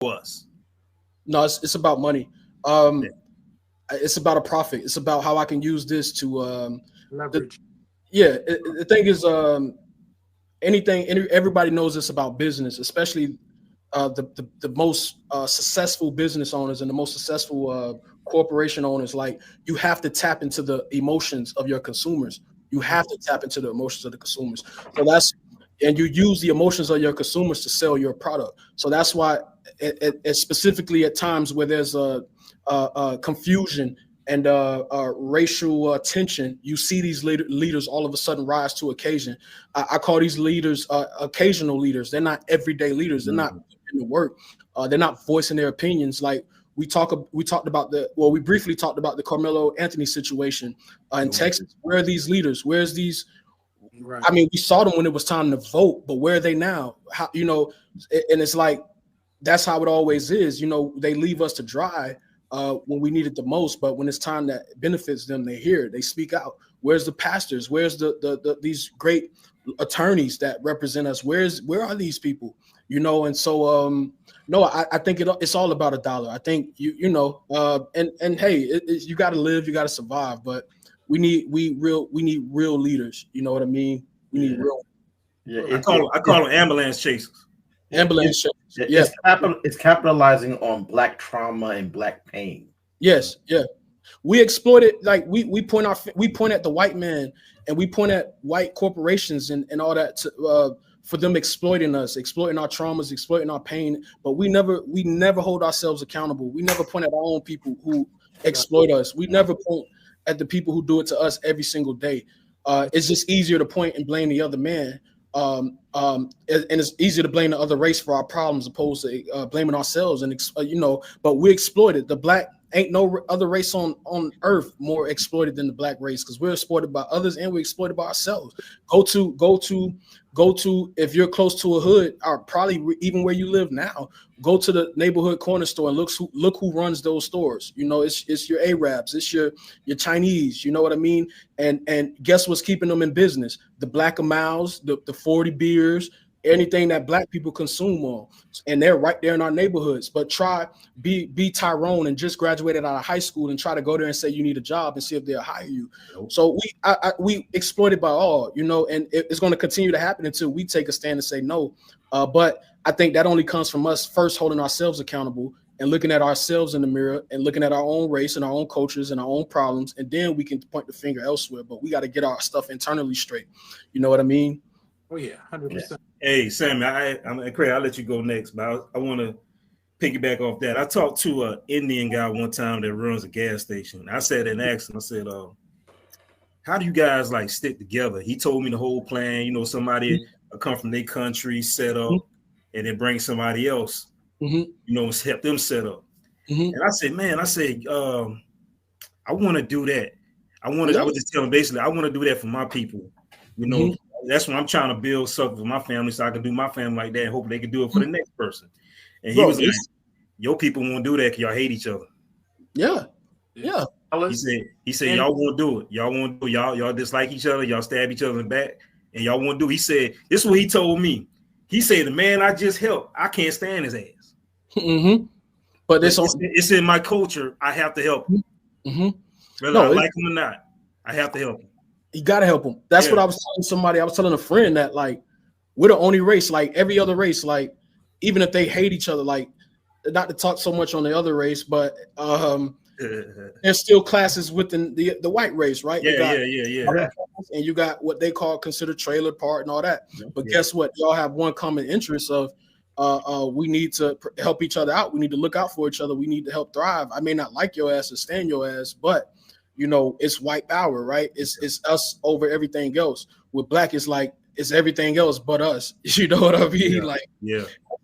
was? No, it's about money. It's about a profit. It's about how I can use this to Leverage. the thing is everybody knows this about business, especially the most successful business owners and the most successful corporation owners. Like, you have to tap into the emotions of your consumers. You have to tap into the emotions of the consumers. And you use the emotions of your consumers to sell your product. So that's why, specifically at times where there's a confusion and racial tension, you see these leaders all of a sudden rise to occasion. I call these leaders occasional leaders. They're not everyday leaders. They're not in the work. They're not voicing their opinions. Like we briefly talked about the Carmelo Anthony situation in Texas. Where are these leaders? Where's these? Right. I mean, we saw them when it was time to vote, but where are they now? How, and it's like, that's how it always is. They leave us to dry when we need it the most, but when it's time that benefits them, they hear it, they speak out. Where's the pastors? Where's these great attorneys that represent us? Where are these people? And so no, I think it's all about a dollar. I think and hey, you got to live, you got to survive, but we need real leaders. You know what I mean? We need real. Yeah, I call them ambulance chasers. Ambulance chasers. Yeah, it's capitalizing on Black trauma and Black pain. Yes, yeah. We exploit it. Like we point at the white man, and we point at white corporations and all that for them exploiting us, exploiting our traumas, exploiting our pain. But we never hold ourselves accountable. We never point at our own people who exploit us. We never point at the people who do it to us every single day. It's just easier to point and blame the other man. And it's easier to blame the other race for our problems opposed to blaming ourselves. And but we exploited. The Black ain't no other race on earth more exploited than the Black race, because we're exploited by others and we're exploited by ourselves. Go to if you're close to a hood, or probably even where you live now, go to the neighborhood corner store and look who runs those stores. It's your Arabs, it's your Chinese, you know what I mean? And guess what's keeping them in business? The Black Miles, the 40 beers, anything that Black people consume on, and they're right there in our neighborhoods. But try be Tyrone and just graduated out of high school and try to go there and say you need a job and see if they'll hire you. So we exploited by all, and it's going to continue to happen until we take a stand and say no. But I think that only comes from us first holding ourselves accountable and looking at ourselves in the mirror and looking at our own race and our own cultures and our own problems, and then we can point the finger elsewhere. But we got to get our stuff internally straight. You know what I mean? Oh yeah, 100%. Hey, Sammy, I'm Craig. I'll let you go next, but I want to piggyback off that. I talked to an Indian guy one time that runs a gas station. I said and asked him, I said, how do you guys like stick together? He told me the whole plan. Somebody come from their country, set up, and then bring somebody else, help them set up. And I said, man, I want to do that. I was just telling basically, I want to do that for my people. That's when I'm trying to build something for my family so I can do my family like that and hope they can do it for the next person. And he was like, your people won't do that because y'all hate each other. Yeah. He said, y'all won't do it. Y'all won't do it. Y'all dislike each other. Y'all stab each other in the back and y'all won't do it. He said, this is what he told me. He said, the man I just helped, I can't stand his ass. But it's in my culture. I have to help him. Whether I like him or not, I have to help him. You gotta help them. That's what I was telling somebody. I was telling a friend that like we're the only race, like every other race, like even if they hate each other, like not to talk so much on the other race, but there's still classes within the white race, right? Yeah. And you got what they consider trailer park and all that. But guess what? Y'all have one common interest of we need to help each other out. We need to look out for each other. We need to help thrive. I may not like your ass or stand your ass, but it's white power, right? It's us over everything else. With Black, it's like it's everything else but us. You know what I mean?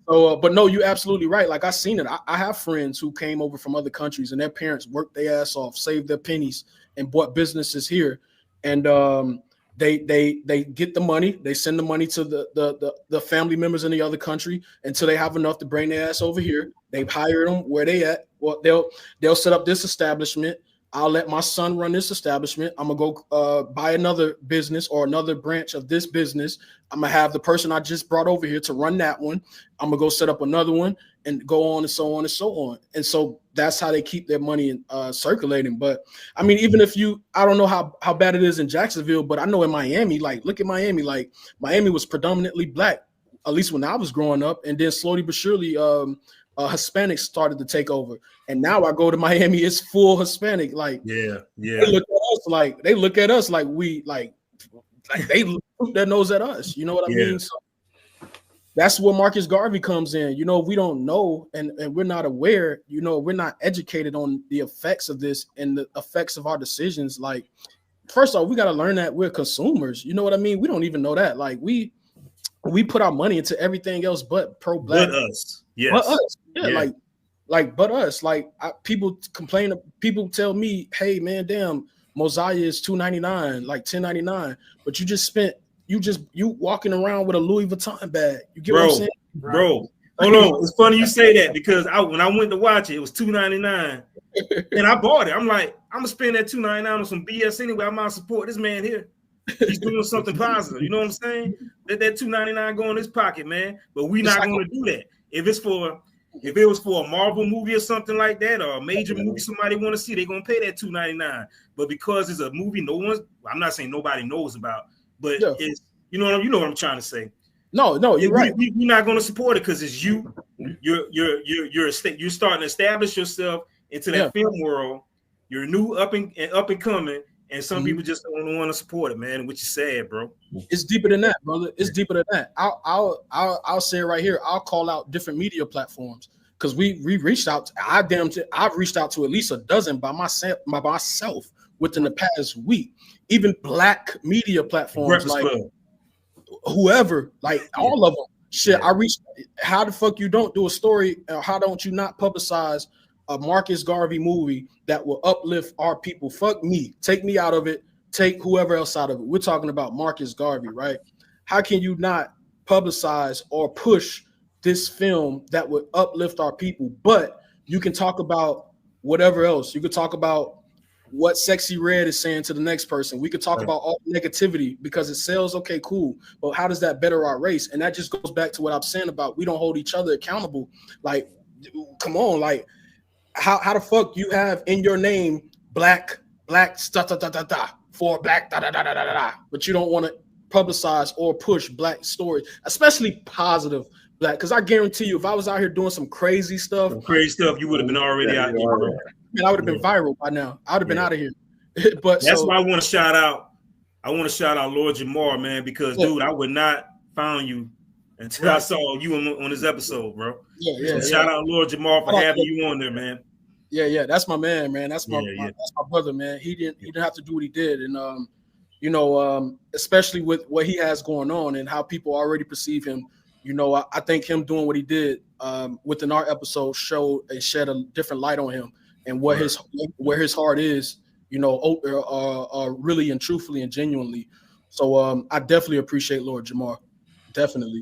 So, but no, you're absolutely right. Like I seen it. I have friends who came over from other countries and their parents worked their ass off, saved their pennies, and bought businesses here. And they get the money. They send the money to the family members in the other country until they have enough to bring their ass over here. They've hired them where they at. Well, they'll set up this establishment. I'll let my son run this establishment. I'm gonna go buy another business or another branch of this business. I'm gonna have the person I just brought over here to run that one. I'm gonna go set up another one, and go on and so on and so on. And so that's how they keep their money circulating. But I mean, even if I don't know how bad it is in Jacksonville, but I know in Miami, like look at Miami, like Miami was predominantly black, at least when I was growing up. And then slowly but surely, Hispanics started to take over. And now I go to Miami, it's full Hispanic. Like, yeah. They look at us like we like they look their nose at us. You know what I mean? So that's where Marcus Garvey comes in. You know, we don't know and we're not aware, you know, we're not educated on the effects of this and the effects of our decisions. Like, first off, we got to learn that we're consumers. You know what I mean? We don't even know that. Like, we put our money into everything else but pro-black. But us. Yes. But us. Yeah. But us. Like, people complain. People tell me, hey, man, damn, Mosiah is $2.99, like $10.99. But you walking around with a Louis Vuitton bag. You get what I'm saying? Bro, hold on. It's funny you say that because when I went to watch it was $2.99 and I bought it. I'm like, I'm gonna spend that $2.99 on some BS anyway. I might support this man here. He's doing something positive. You know what I'm saying? Let that $2.99 go in his pocket, man. But we're not going to do that. If it was for a Marvel movie or something like that, or a major movie somebody want to see, they're gonna pay that $2.99. But because it's a movie, I'm not saying nobody knows about, but it's you know what I'm trying to say. No, you're right. We're not going to support it because it's you. You're starting to establish yourself into that film world. You're new, up and coming, and some people just don't want to support it, man. Which is sad, bro. It's deeper than that, brother. It's deeper than that. I'll say it right here. I'll call out different media platforms because we reached out. I've reached out to at least a dozen by myself within the past week. Even black media platforms like whoever, like all of them. Shit, I reached. How the fuck you don't do a story? How don't you not publicize a Marcus Garvey movie that will uplift our people? Fuck me. Take me out of it. Take whoever else out of it. We're talking about Marcus Garvey, right? How can you not publicize or push this film that would uplift our people? But you can talk about whatever else. You could talk about what Sexy Red is saying to the next person. We could talk about all the negativity because it sells. Okay, cool. But how does that better our race? And that just goes back to what I'm saying about we don't hold each other accountable. Like, come on, like how the fuck you have in your name black for black but you don't want to publicize or push black stories, especially positive black. Because I guarantee you, if I was out here doing some crazy stuff, you would have been already out here, bro. Man, I would have been viral by now. I would have been out of here. But that's why I want to shout out. I want to shout out Lord Jamar, man, because dude, I would not found you until I saw you on this episode, bro. So shout out Lord Jamar for having you on there, man. Yeah, that's my man, man. That's my brother, man. He didn't have to do what he did, and especially with what he has going on and how people already perceive him. You know, I think him doing what he did within our episode showed and shed a different light on him and where his heart is. You know, really and truthfully and genuinely. So I definitely appreciate Lord Jamar, definitely.